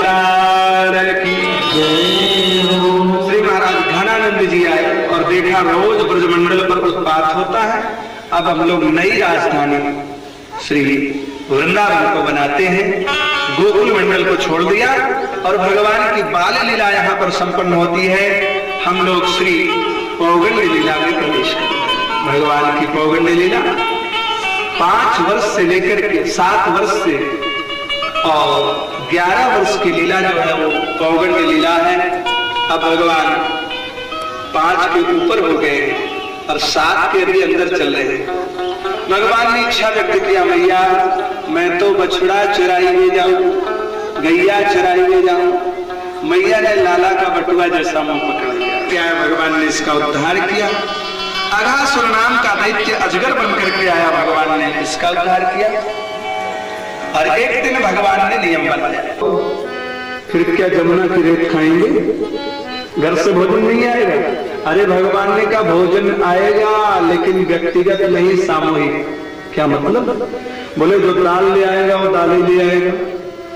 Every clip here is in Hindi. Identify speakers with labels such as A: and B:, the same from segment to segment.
A: प्राण की श्री महाराज घनानंद जी आए और देखा रोज ब्रजमंडल पर उत्पात होता है। अब हम लोग नई राजधानी श्री वृंदावन को बनाते हैं। गोकुल मंडल को छोड़ दिया और भगवान की बाल लीला यहाँ पर संपन्न होती है। हम लोग श्री पौगंड लीला में प्रवेश करते हैं। भगवान की पौगंड लीला 5 वर्ष से लेकर के 7 वर्ष से और 11 वर्ष की लीला जो है वो पौगंड लीला है। अब भगवान 5 के ऊपर हो गए और 7 के भी अंदर चल रहे हैं। भगवान ने इच्छा व्यक्त किया, मैया मैं तो बछड़ा चराई में जाऊं, गैया चराई में जाऊं। मैया ने लाला का बटुआ जैसा मुंह पकड़ लिया। क्या है, भगवान ने इसका उद्धार किया। अघासुर नाम का दैत्य अजगर बनकर के आया, भगवान ने इसका उद्धार किया। और एक दिन भगवान ने नियम बनाया, फिर क्या जमुना की रेत खाएंगे, घर से भोजन नहीं आएगा। अरे भगवान ने कहा भोजन आएगा लेकिन व्यक्तिगत नहीं, सामूहिक। क्या मतलब? बोले जो दाल ले आएगा वो दाल ले आएगा,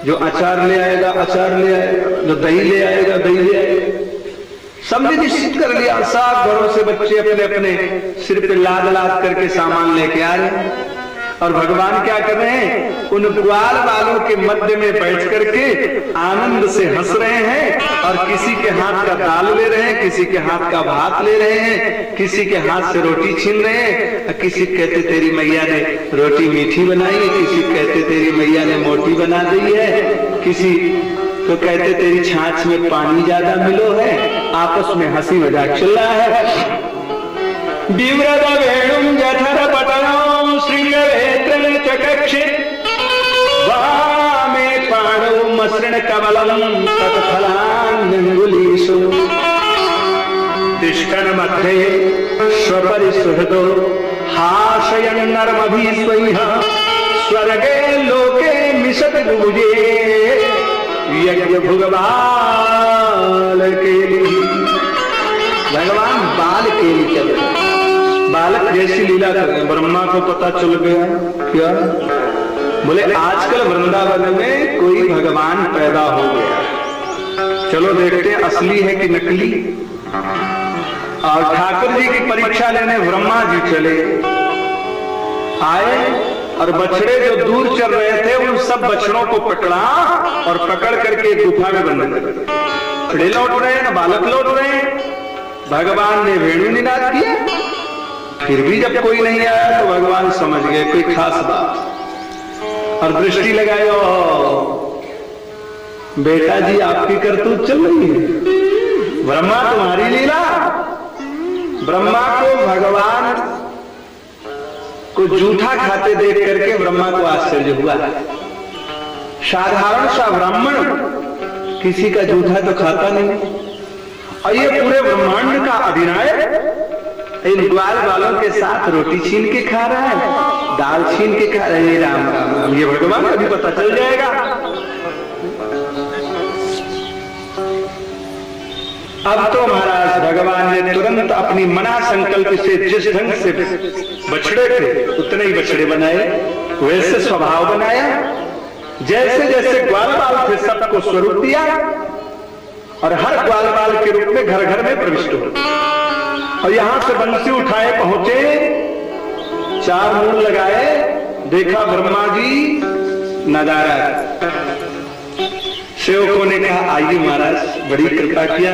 A: जो अचार ले आएगा अचार ले आएगा, जो दही ले आएगा दही ले आएगा। सबने निश्चित कर लिया। सब घरों से बच्चे अपने अपने सिर पे लाद लाद करके सामान लेके आ रहे हैं। और भगवान क्या कर रहे हैं, उन ग्वाल वालों के मध्य में बैठ करके आनंद से हंस रहे हैं। और किसी के हाथ का दाल ले रहे हैं, किसी के हाथ का भात ले रहे हैं, किसी के हाथ से रोटी छीन रहे हैं। किसी कहते तेरी मैया ने रोटी मीठी बनाई है, किसी कहते तेरी मैया ने मोटी बना दी है, किसी तो कहते तेरी छाछ में पानी ज्यादा मिलो है। आपस में हंसी मजाक चल रहा है। तिष्ठन मध्ये स्वपरिसुहृदो हाशयन्नर्मभिस्वैः स्वर्गे लोके मिशत गुजे यज्ञ भुगबाल केली। भगवान बाल केली चल रहे, बालक जैसी लीला कर रहे। ब्रह्मा को पता चल गया। क्या बोले, आजकल वृंदावन में कोई भगवान पैदा हो गया। चलो देखते हैं असली है कि नकली। और ठाकुर जी की परीक्षा लेने ब्रह्मा जी चले आए और बछड़े जो दूर चल रहे थे उन सब बछड़ों को पकड़ा और पकड़ करके गुफा में बंद कर दिया। बछड़े लौट रहे हैं, बालक लौट रहे हैं। भगवान ने वेणु निनाद किया, फिर भी जब कोई नहीं आया तो भगवान समझ गए कोई खास बात। और दृष्टि लगाए, बेटा जी आपकी करतूत चल रही है। ब्रह्मा तुम्हारी लीला। ब्रह्मा को भगवान को जूठा खाते देख करके ब्रह्मा को आश्चर्य हुआ। साधारण सा ब्राह्मण किसी का जूठा तो खाता नहीं, और ये पूरे ब्रह्मांड का अधिनायक इन ग्वाल वालों के साथ रोटी छीन के खा रहा है, दाल छीन के खा रहे हैं। राम राम राम, ये भगवान अभी पता चल जाएगा। अब तो महाराज भगवान ने तुरंत अपनी मना संकल्प से जिस ढंग से बछड़े थे उतने ही बछड़े बनाए, वैसे स्वभाव बनाया। जैसे जैसे ग्वाल बाल थे सबको स्वरूप दिया और हर ग्वाल बाल के रूप में घर घर में प्रविष्ट हो। और यहां से बंसी उठाए पहुंचे, 4 मूल लगाए, देखा ब्रह्मा जी नजारा। सेवकों ने कहा आइए महाराज, बड़ी कृपा किया,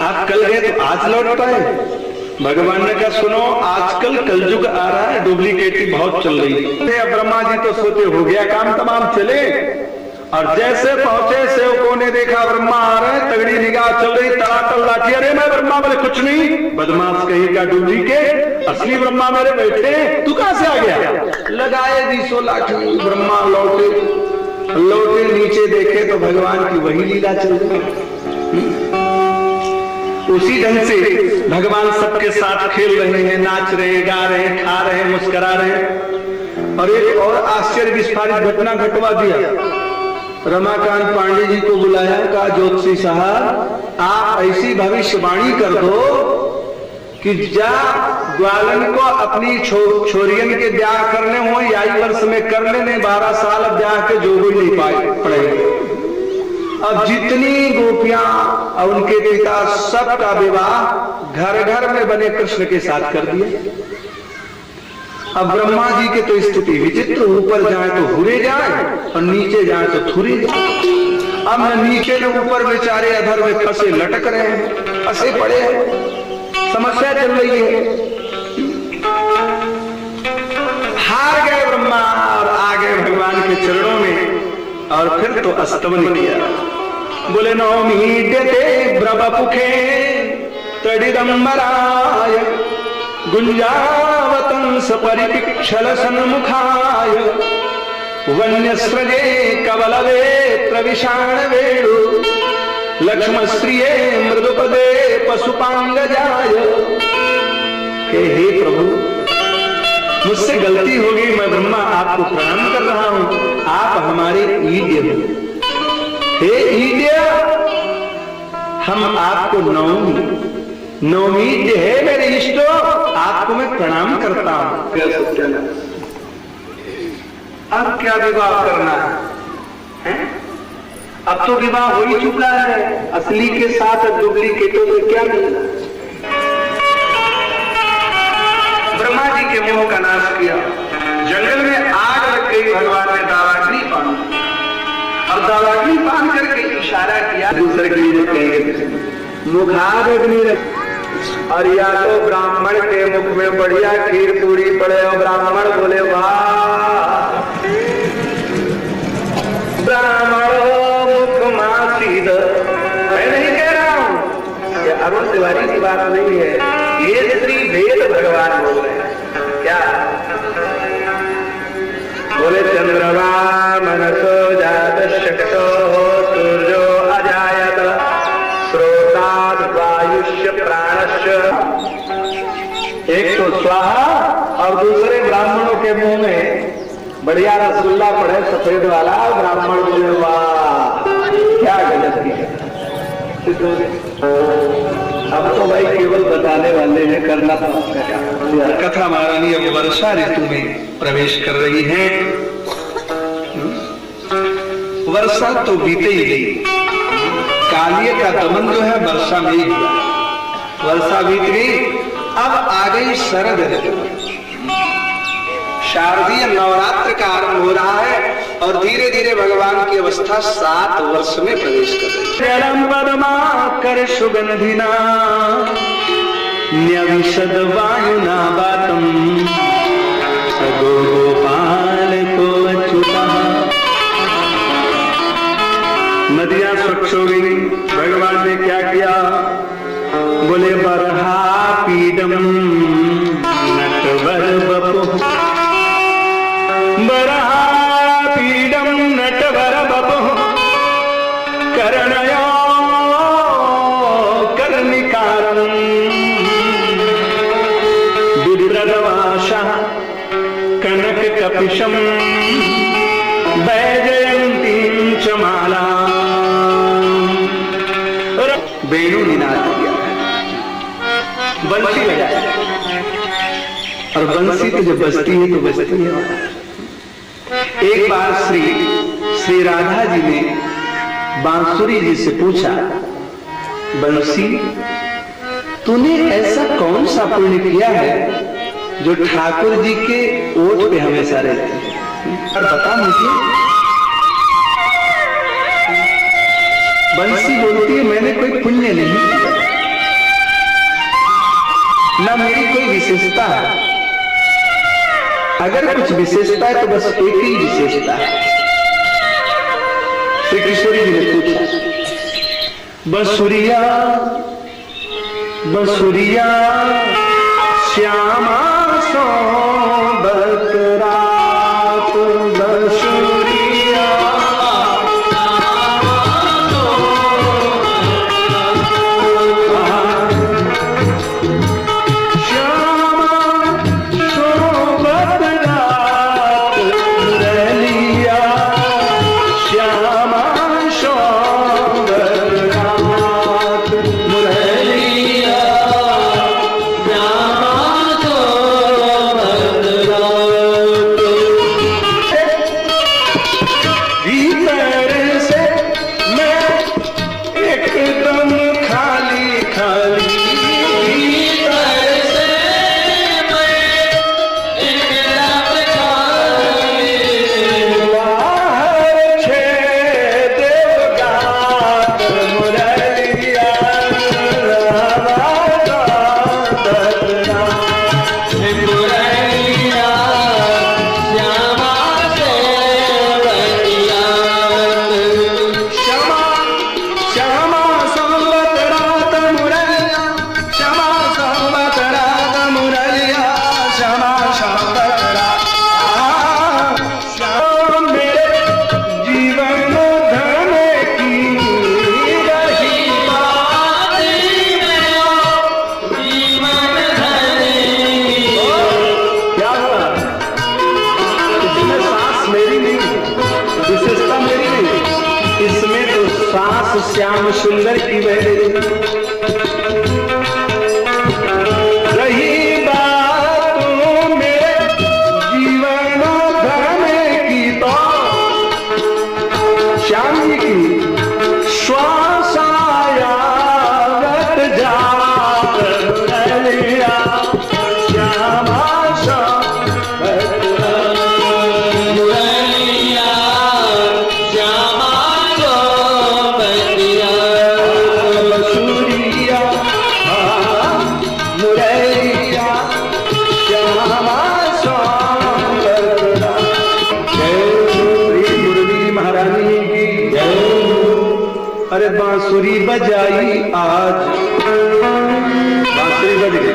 A: आप कल गए तो आज लौट पाए। भगवान ने कहा सुनो, आजकल कलयुग आ रहा है, डुप्लीकेटी बहुत चल रही है। ब्रह्मा जी तो सोते हो गया काम तमाम, चले। और जैसे पहुंचे सेवकों ने देखा ब्रह्मा आ रहे, तगड़ी निगाह चल रही, तड़ातड़ लाठी। अरे मैं ब्रह्मा, बोले कुछ नहीं, बदमाश कहेगा डुप्लीकेट, असली ब्रह्मा मेरे बैठे, तू कहां से आ गया? लगाए 200 लाठी। ब्रह्मा लौटे नीचे देखे तो भगवान की वही लीला चल रही। उसी ढंग से भगवान सबके साथ खेल रहे हैं, नाच रहे हैं, गा रहे हैं, खा रहे हैं, मुस्कुरा रहे हैं। और एक और आश्चर्य विस्फारित घटना घटवा दिया। रमाकांत पांडे जी को बुलाया, कहा ज्योतिषी साहब आप ऐसी भविष्यवाणी कर दो कि जा ग्वालन को अपनी छोरियन के ब्याह करने हो, या वर्ष में कर लेने, 12 साल अब ब्याह के जो भी नहीं पाए पड़ेगा। अब जितनी गोपियां और उनके पिता सबका विवाह घर घर में बने कृष्ण के साथ कर दिया। अब ब्रह्मा जी की तो स्थिति विचित्र, ऊपर जाए तो हुरे जाए और नीचे जाए तो थुरे जाए। अब न नीचे न ऊपर बेचारे अधर में फंसे लटक रहे हैं, फंसे पड़े हैं, समस्या चल रही है। हार गए ब्रह्मा और आ गए भगवान के चरणों में और फिर तो अस्तमन किया। बोले नौमीड्यते ब्रवपुखे तडिदंबराय गुंजावतंस परिपिक्षल सन्मुखाय वन्यस्रजे कवलवेत्र विषाण वेणु लक्ष्मश्रिये मृदुपदे पशुपांगजाय। हे प्रभु, मुझसे गलती हो गई, मैं ब्रह्मा आपको प्रणाम कर रहा हूं, आप हमारे ईड्य हो। हे ईड्य, हम आपको नौमीड्य है मेरे इष्टो, आपको मैं प्रणाम करता हूं। अब क्या विवाह करना है? अब तो विवाह हो ही चुका है, असली के साथ डुप्लीकेटों में क्या मिलना। ब्रह्मा जी के मोह का नाश किया, जंगल में आग लग गई, भगवान ने दावाग्नि बांध और दावाग्नि बांध करके इशारा किया दूसरे के लिए कहेंगे मुखार अग्नि, और या तो ब्राह्मण के मुख में बढ़िया खीर पूरी पड़े और ब्राह्मण बोले वाह, ब्राह्मण मुख मासीद। मैं नहीं कह रहा हूं, ये अरुण तिवारी की बात नहीं है, ये श्री वेद भगवान बोल रहे हैं। क्या बोले? चंद्रमा मनसो जात शक्तो सूर्यो अजायत श्रोताद वायुष्य प्राणश्च। एक तो स्वाहा और दूसरे ब्राह्मणों के मुंह में बढ़िया रसगुल्ला पड़े सफेद वाला, ब्राह्मण बोले वाह, क्या गलत की। अब तो भाई केवल बताने वाले हैं, करना तो कथा महारानी अब वर्षा ऋतु में प्रवेश कर रही है। वर्षा तो बीते ही गई, कालिय का दमन जो है वर्षा में ही हुआ। वर्षा बीत गई, अब आ गई शरद ऋतु। शारदीय नवरात्र का आरंभ हो रहा है और धीरे धीरे भगवान की अवस्था 7 वर्ष में प्रवेश कर रही है। पद्माकर सुगंधिना न्यविशद वायुना बातम सगो गोपाल को अच्युता। नदियां स्वच्छ हो गई, भगवान ने क्या किया? बोले बरहा पीडम नटवर बपु, बरहा पीडम नटवर बपु करणयो कर्णिकारं विप्रदवाशः कनक कपिशं वैजयंतीं च माला। वेणु निनाद किया, बंसी बजाया, और बंसी तो जब बजती है तो बजती है। एक बार श्री राधा जी ने बांसुरी जी से पूछा, बंसी तूने ऐसा कौन सा पुण्य किया है जो ठाकुर जी के ओठ पे हमेशा रहती है, और बता मुझे। बंसी बोलती है, मैंने कोई पुण्य नहीं किया, न मेरी कोई विशेषता है। अगर कुछ विशेषता है तो बस एक ही विशेषता है। श्री किशोरी जी ने पूछा, बसुरिया बसुरिया श्यामा सोबत रात, बसुरिया इसमें तो सांस श्याम सुंदर की बह रही। रही बात मेरे जीवन धर्म की तो श्याम जी की श्वास आयावत जात रलिया श्यामा बांसुरी बजाई आज, बांसुरी बज गई,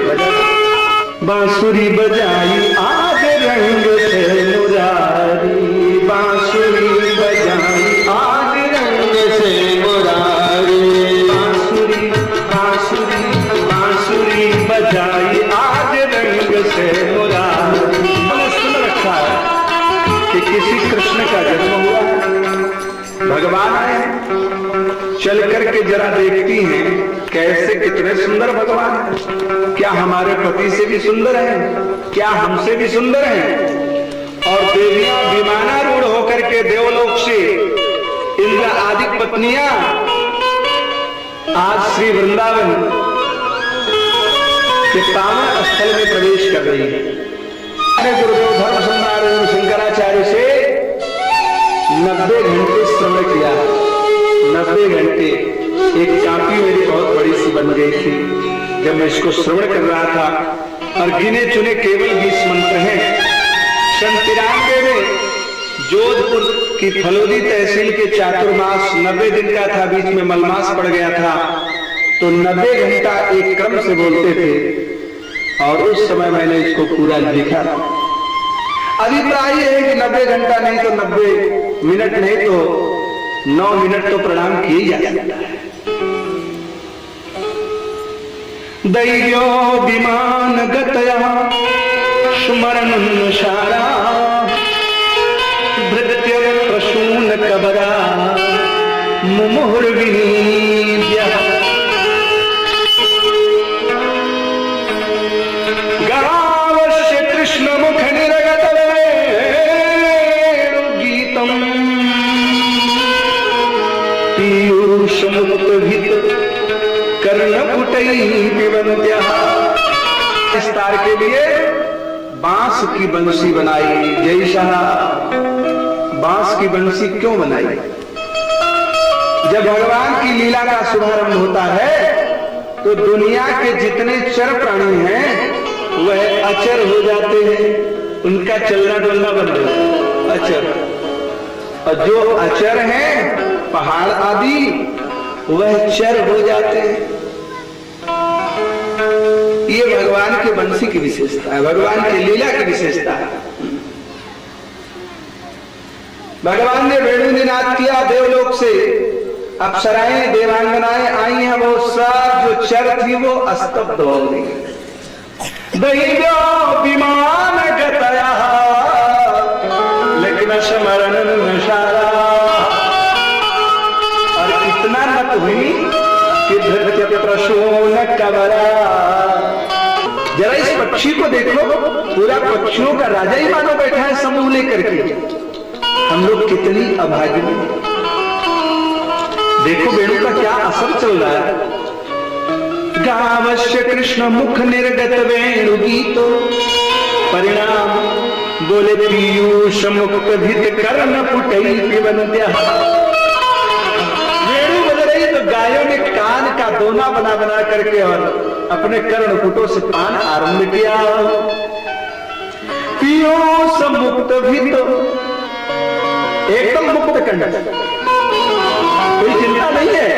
A: बांसुरी बजाई आज रंग से मुरारी, बांसुरी बजाई आज रंग से मुरारी, बांसुरी बांसुरी बांसुरी बजाई आज रंग से मुरारी। मैंने सुन रखा है कि किसी कृष्ण का जन्म हुआ, भगवान आए, चल करके जरा देखती हैं कैसे कितने सुंदर भगवान हैं। क्या हमारे पति से भी सुंदर हैं? क्या हमसे भी सुंदर हैं? और देवियां विमानारूढ़ होकर के देवलोक से इंद्र आदि पत्नियां आज श्री वृंदावन के पावन स्थल में प्रवेश कर रही है। गुरुदेव धर्म सम्राट शंकराचार्य से 90 घंटे श्रवण किया, 90 घंटे। एक कापी मेरी बहुत बड़ी सी बन गई थी जब मैं इसको श्रवण कर रहा था, और गिने चुने केवल 20 मंत्र हैं। सन 93 में जोधपुर की फलोदी तहसील के चातुर्मास 90 दिन का था, बीच में मलमास पड़ गया था, तो 90 घंटा एक क्रम से बोलते थे, और उस समय मैंने इसको पूरा लिखा था। अभिप्राय है कि 90 घंटा नहीं तो 90 मिनट नहीं तो 9 मिनट तो प्रणाम किए जा सकता है। दैव्यो विमान गतया स्मरणनुसारा भृत्य प्रसून कबरा मुमुहुर्विनीद्य गावस्य कृष्ण मुख निरगत गीतम पीयूष मुक्त भीत कर्णपुटैः पिबन्त्यः। विस्तार के लिए बांस की बंसी बनाई। जैसा बांस की बंसी क्यों बनाई? जब भगवान की लीला का शुभारंभ होता है तो दुनिया के जितने चर प्राणी हैं वह अचर हो जाते हैं, उनका चलना डुलना बंद हो जाता है, अचर। और जो अचर हैं पहाड़ आदि वह चर हो जाते हैं। ये भगवान के बंसी की विशेषता है, भगवान की लीला की विशेषता है। भगवान ने वेणुनिनाद किया, देवलोक से अप्सराएं देवांगनाएं आई हैं, वो सब जो चर थी वो अस्तब्ध हो गई। दैव्यो विमान गतया लेकिन स्मरण नशारा, और इतना नत हुई कि धृत्य प्रसून कबरा। जरा इस पक्षी को देखो, पूरा पक्षियों का राजा ही मानो बैठा है समूह लेकर के। हम लोग कितनी अभागी। देखो वेणु का क्या असर चल रहा है। गावस्य कृष्ण मुख निर्गत वेणु गीतो परिणाम बोले पीयूष मुक्त भित कर्ण पुटई पिबन्त्यः। वेणु बज रही तो गायों ने कान का दोना बना बना करके और अपने कर्ण पुटों से पान आरंभ किया। पीयूष मुक्त भित, एकदम मुक्त कंठ, कोई चिंता नहीं है।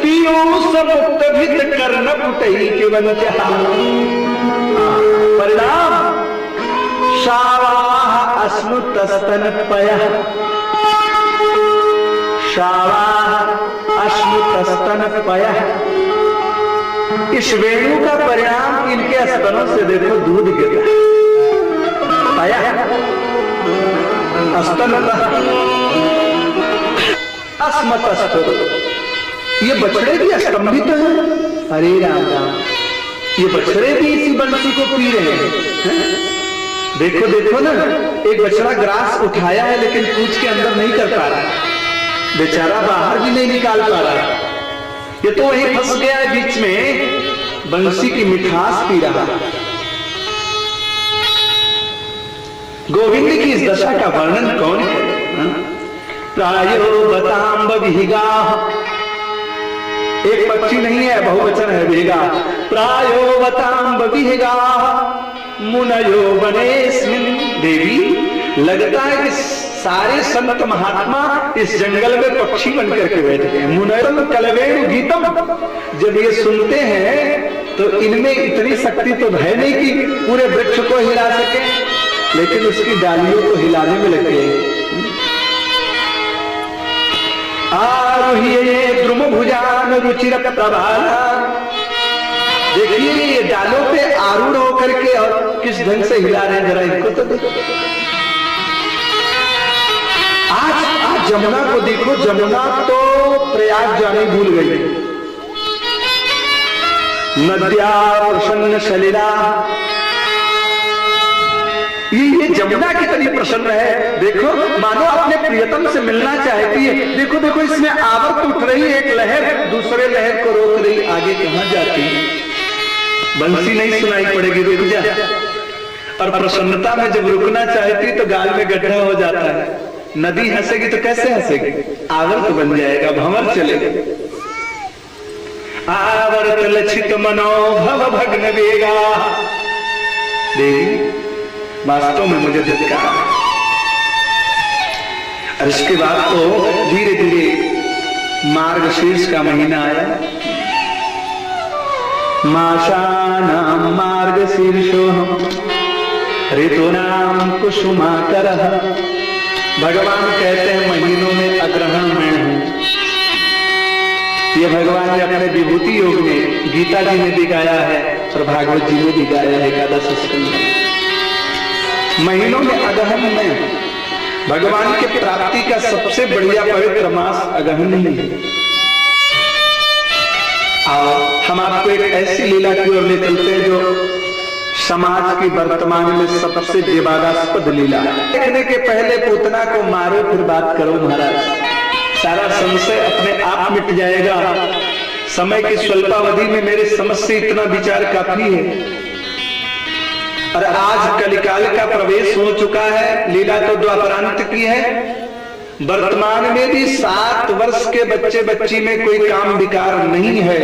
A: पीयूष मुक्त भित कर्ण पुटई पिबन्त्यः। परिणाम शावाह अश्नुतस्तन पयः, शावाह अश्नुतस्तन पयः। इस वेणु का परिणाम इनके स्तनों से देखो दूध गिरता है। पयः स्तनतः अस्मतस्त, ये बछड़े भी स्तंभित हैं। अरे राम राम, ये बछड़े भी इसी बंसी को पी रहे हैं। देखो देखो ना, एक बछड़ा ग्रास उठाया है लेकिन पूंछ के अंदर नहीं कर पा रहा, बेचारा बाहर भी नहीं निकाल पा रहा, ये तो वहीं फंस गया है बीच में, बंसी की मिठास पी रहा है। गोविंद की इस दशा का वर्णन कौन है? प्रायो बताम्ब विहिगा, एक पक्षी नहीं है, बहुवचन है विहिगा। प्रायो बताम्ब विहिगा मुनयो बनेस्मिन। देवी, लगता है कि सारे संत महात्मा इस जंगल में पक्षी बनकर के बैठे हैं। मुनयम कलवेणु गीतम, जब ये सुनते हैं तो इनमें इतनी शक्ति तो है नहीं कि पूरे वृक्ष को हिला सके, लेकिन उसकी डालियों को हिलाने में लगे। आरुह्ये द्रुम भुजान रुचिर प्रभाला, देखिए ये डालों पे आरूढ़ होकर के और किस ढंग से हिला रहे हैं, जरा इनको तो देखो। आज जमुना को देखो, जमुना तो प्रयाग जाने भूल गई। नद्या प्रसन्न सलिला, ये जमुना कितनी प्रसन्न है, देखो मानो अपने प्रियतम से मिलना चाहती है। देखो देखो, इसमें आवर्त उठ रही है, एक लहर दूसरे लहर को रोक रही, आगे कहां जाती है, बंसी नहीं सुनाई पड़ेगी, रुक जा। और प्रसन्नता में जब रुकना चाहती तो गाल में गड्ढा हो जाता है। नदी हंसेगी तो कैसे हंसेगी, आवर्त बन जाएगा, भंवर चलेगा। आवर्त लक्षित मनोभव भग्न वेगा। देवी, वास्तव में मुझे धिक्कार है। और इसके बाद तो धीरे धीरे मार्गशीर्ष का महीना आया। माशानाम मार्गशीर्षोऽहं ऋतूनां कुसुमाकरः। भगवान कहते हैं महीनों में अग्रहण मैं हूं। ये भगवान ने अपने विभूति योग में गीता जी ने भी गाया है और भागवत जी ने भी गाया है एकादश स्कंद में। महीनों में अगहन में भगवान के प्राप्ति का सबसे बढ़िया पवित्र मास अगहन ही है। और हम आपको एक ऐसी लीला की ओर ले चलते हैं जो समाज की वर्तमान में सबसे विवादास्पद लीला है। देखने के पहले पूतना को मारो फिर बात करो महाराज, सारा संशय अपने आप मिट जाएगा। समय की स्वल्पावधि में मेरे समझ से इतना विचार काफी है। और आज कलिकाल का प्रवेश हो चुका है, लीला तो द्वापरांत की है। वर्तमान में भी 7 वर्ष के बच्चे बच्ची में कोई काम विकार नहीं है,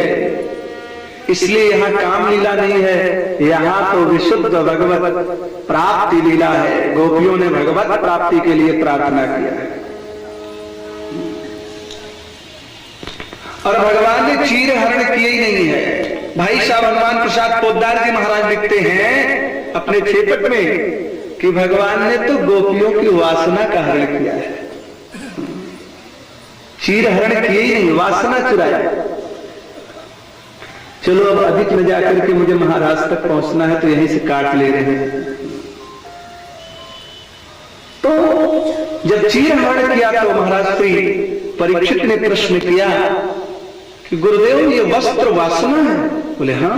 A: इसलिए यहाँ काम लीला नहीं है, यहाँ तो विशुद्ध भगवत प्राप्ति लीला है। गोपियों ने भगवत प्राप्ति के लिए प्रार्थना किया है और भगवान ने चीर हरण किए ही नहीं है। भाई साहब हनुमान प्रसाद पोद्दार जी महाराज लिखते हैं अपने चेपट में कि भगवान ने तो गोपियों की वासना का हरण किया है, चीर हरण किए ही नहीं, वासना चुराया। चलो अब अधिक न जाकर के मुझे महाराज तक पहुंचना है तो यहीं से काट ले रहे हैं। तो जब चीर हरण किया तो महाराज श्री परीक्षित ने प्रश्न किया कि गुरुदेव ये वस्त्र वासना है? बोले हाँ।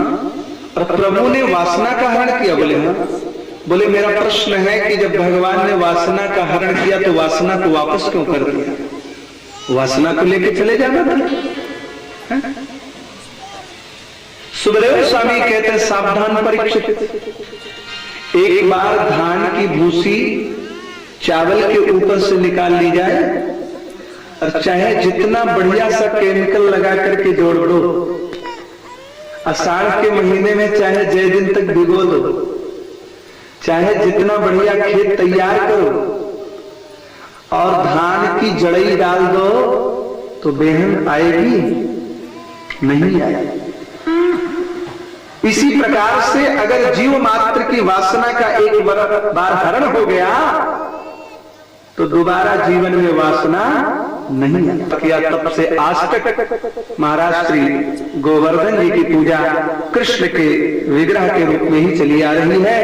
A: और प्रभु ने वासना का हरण किया? बोले हाँ। बोले मेरा प्रश्न है कि जब भगवान ने वासना का हरण किया तो वासना को वापस क्यों कर दिया? वासना को लेके चले जाना था। सुखदेव स्वामी कहते हैं सावधान परीक्षित, एक बार धान की भूसी चावल के ऊपर से निकाल ली जाए और चाहे जितना बढ़िया सा केमिकल लगा करके जोड़ दो, आषाढ़ के महीने में चाहे जय दिन तक भिगो दो, चाहे जितना बढ़िया खेत तैयार करो और धान की जड़ई डाल दो तो बेहन आएगी नहीं आएगी। इसी प्रकार से अगर जीव मात्र की वासना का एक बार हरण हो गया तो दोबारा जीवन में वासना नहीं किया। तब से आज तक महाराज श्री गोवर्धन जी की पूजा कृष्ण के विग्रह के रूप में ही चली आ रही है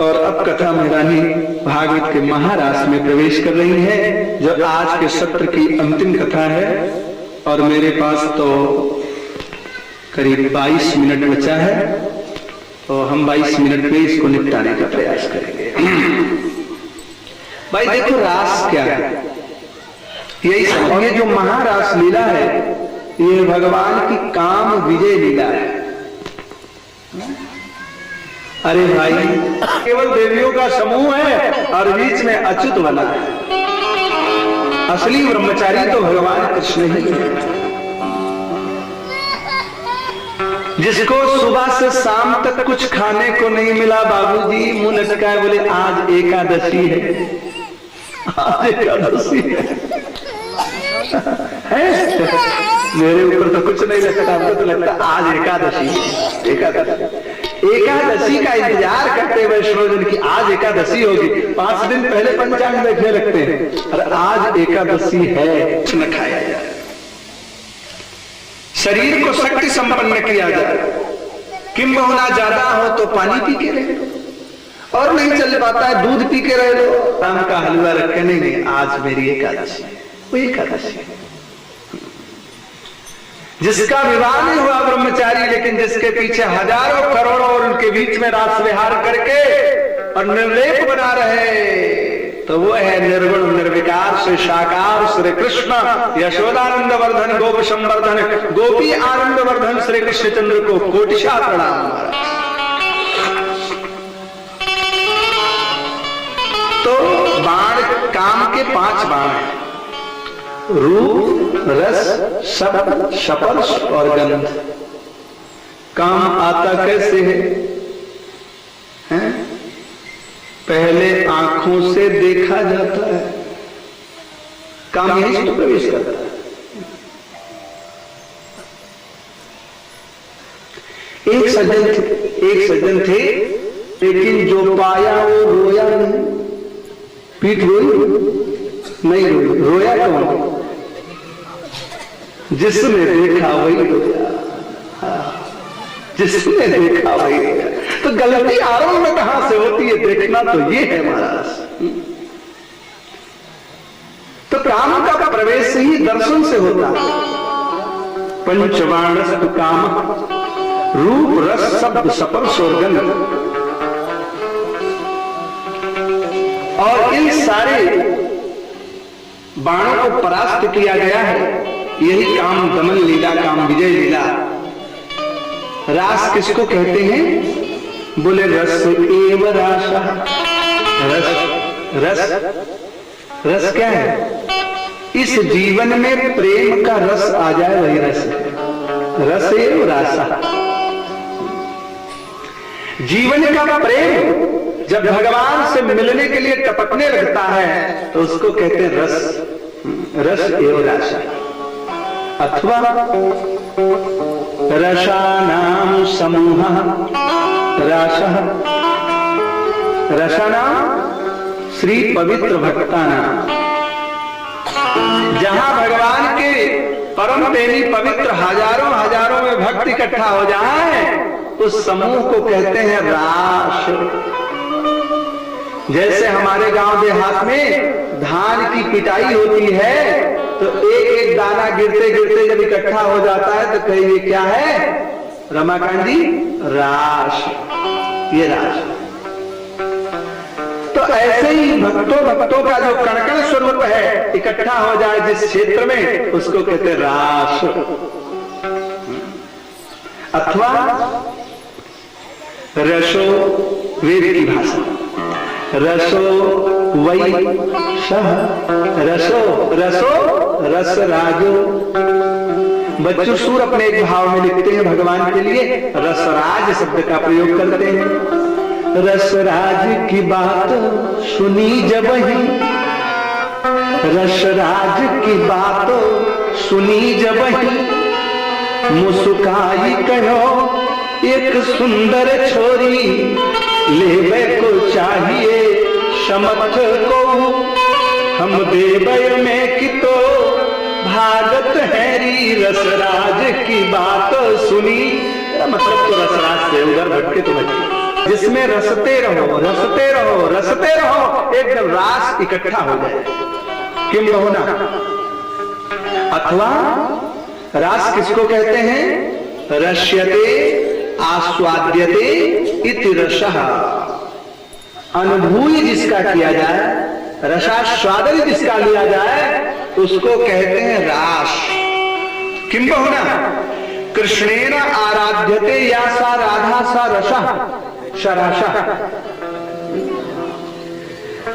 A: और अब कथा मेरानी भागवत के महारास में प्रवेश कर रही है, जो आज के सत्र की अंतिम कथा है। और मेरे पास तो करीब 22 मिनट बचा है, तो हम 22 मिनट में इसको निपटाने का प्रयास करेंगे। भाई देखो, रास क्या है? यही समझिए, जो महारास लीला है ये भगवान की काम विजय लीला है। अरे भाई, केवल देवियों का समूह है और बीच में अच्युत बना है। असली ब्रह्मचारी तो भगवान कृष्ण ही है, जिसको सुबह से शाम तक कुछ खाने को नहीं मिला। बाबूजी मुंह लटकाए बोले आज एकादशी है, आज एकादशी है। मेरे ऊपर तो कुछ नहीं लगता, हमको तो लगता आज एकादशी है। एकादशी का इंतजार करते वैष्णव जन की आज एकादशी होगी। 5 दिन पहले पंचांग देखने लगते हैं, और आज एकादशी है, कुछ न खाया जाए, शरीर को शक्ति संपन्न किया जाए। किंबहुना ज्यादा हो तो पानी पी के रहे, और नहीं चल पाता है दूध पी के रह लो, आम का हलवा रख के नहीं, आज मेरी एकादशी है। वो एकादशी है जिसका विवाह नहीं हुआ ब्रह्मचारी, लेकिन जिसके पीछे हजारों करोड़ों और उनके बीच में रास विहार करके और निर्लेप बना रहे, तो वो है निर्गुण निर्विकार से साकार श्री कृष्ण यशोदानंद वर्धन गोप संवर्धन गोपी आनंद वर्धन श्री कृष्णचंद्र को कोटिशा प्रणाम। तो बाण, काम के 5 बाण हैं, रूप, रस, शब्द, स्पर्श और गंध। काम आता कैसे है? पहले आंखों से देखा जाता है, काम यहीं से तो प्रवेश करता है। एक सज्जन थे, लेकिन जो पाया वो रोया नहीं। पीठ रोई नहीं, रोया कौन? जिसने देखा वही रोया, जिसने देखा वही रोया। तो गलती आरंभ में कहां से होती है? देखना तो ये है महाराज। तो काम का प्रवेश ही दर्शन से होता है। पंचबाणस्तु काम, रूप, रस, शब्द, स्पर्श और गंध। और इन सारे बाणों को परास्त किया गया है, यही काम दमन लीला, काम विजय लीला। रास किसको कहते हैं? बोले रस एव रासा। रस क्या है? इस जीवन में प्रेम का रस आ जाए वही रस है। रस एव रासा, जीवन का प्रेम जब भगवान से मिलने के लिए टपकने लगता है तो उसको कहते हैं रस, रस एव रासा। अथवा रसानाम समूह रासः, रसानाम श्री पवित्र भक्तानाम। जहां भगवान के परम प्रेमी पवित्र हजारों हजारों में भक्त इकट्ठा हो जाए, उस समूह को कहते हैं रास। जैसे हमारे गांव देहात में धान की पिटाई होती है, तो एक एक दाना गिरते गिरते जब इकट्ठा हो जाता है तो कहिए क्या है रमाकांत जी? रास। ये रास। तो ऐसे ही भक्तों का जो कणकण स्वरूप है इकट्ठा हो जाए जिस क्षेत्र में, उसको कहते हैं रास। अथवा रसो, वेद की भाषा, रसो वै सह, रसो रसो रस राजो। बच्चों सूर अपने एक भाव में लिखते हैं भगवान के लिए, रसराज शब्द का प्रयोग करते हैं। रसराज की बात सुनी जब ही, रसराज की बात सुनी जब ही, मुस्काई कहो एक सुंदर छोरी, लेवे को चाहिए समर्थ को, हम देवय में कि तो भागत हैरी। रसराज की बात सुनी, मतलब तो रसराज से उधर भटके तो भटके। जिसमें रसते रहो रसते रहो रसते रहो, एकदम रास इकट्ठा हो जाए। किम होना, अथवा रास किसको कहते हैं? रश्यते आस्वाद्यते इति रसः, अनुभूय जिसका किया जाए, रसास्वादन जिसका लिया जाए, उसको कहते हैं रास। किम होना, कृष्णेन आराध्यते या सा राधा सा रसः शराशः,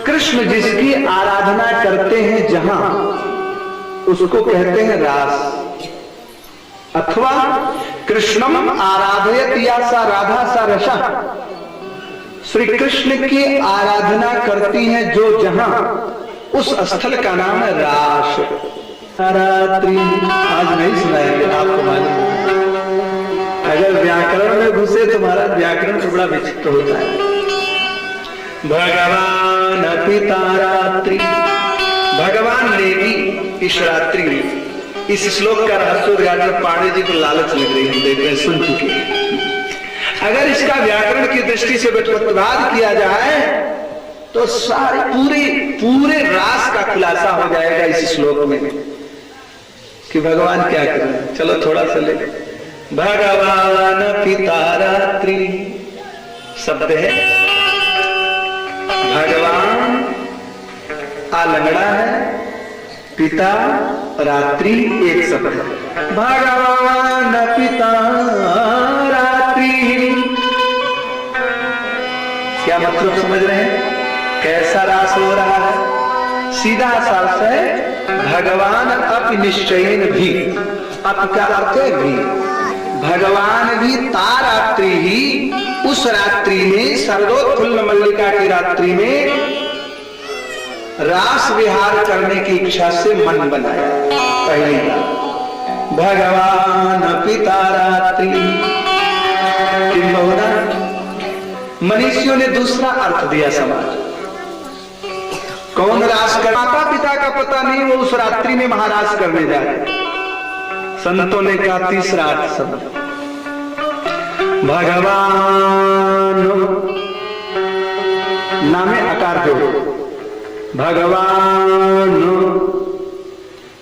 A: कृष्ण जिसकी आराधना करते हैं जहां, उसको कहते हैं रास। अथवा कृष्णम आराधयत या सा राधा सा रसः, श्री कृष्ण की आराधना करती हैं जो जहां, उस स्थल का नाम है रास। रात्रि आज नहीं सुनाएंगे, आपको मालूम है। अगर व्याकरण में घुसे, तुम्हारा व्याकरण तो बड़ा विचित्र होता है। भगवान पिता रात्रि, भगवान ने भी इस रात्रि में, इस श्लोक का रहस्य उद्घाटन पांडे जी को लालच लग रही है, देख रहे सुन चुके हैं। अगर इसका व्याकरण की दृष्टि से प्रतिवाद किया जाए तो सारे पूरे रास का खुलासा हो जाएगा इस श्लोक में कि भगवान क्या कर रहे हैं। चलो थोड़ा सा ले, भगवान पिता रात्रि शब्द है, भगवान आलंगड़ा है, पिता रात्रि एक शब्द है। भगवान पिता रात्रि, क्या मतलब समझ रहे हैं? कैसा रास हो रहा है? सीधा अर्थ है भगवान अपि निश्चयेन भी, अप का अर्थ है भी, भगवान भी तारात्रि ही, उस रात्रि में, शरदोत्फुल्ल मल्लिका की रात्रि में रास विहार करने की इच्छा से मन बनाया। पहली बात, भगवान पिता रात्रि। मनीषियों ने दूसरा अर्थ दिया समाज, कौन रास कर, माता पिता का पता नहीं, वो उस रात्रि में महारास करने जा रहे। संतों ने कहा तीसरा अर्थ शब्द, भगवान नामे आकार जोड़ो, भगवान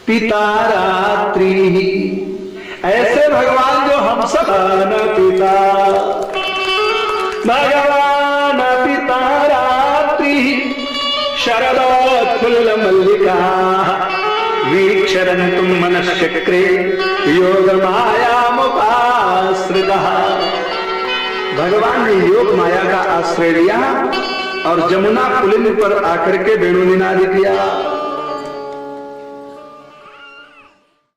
A: पिता रात्रि, ऐसे भगवान जो हम सब पिता, भगवान पिता रात्रि शरदोत्फुल्ल मल्लिका वीक्षरन्तुम मनश्चक्रे योग मायामुपाश्रितः। भगवान ने योग माया का आश्रय लिया और जमुना पुलिन पर आकर के वेणु निनाद किया।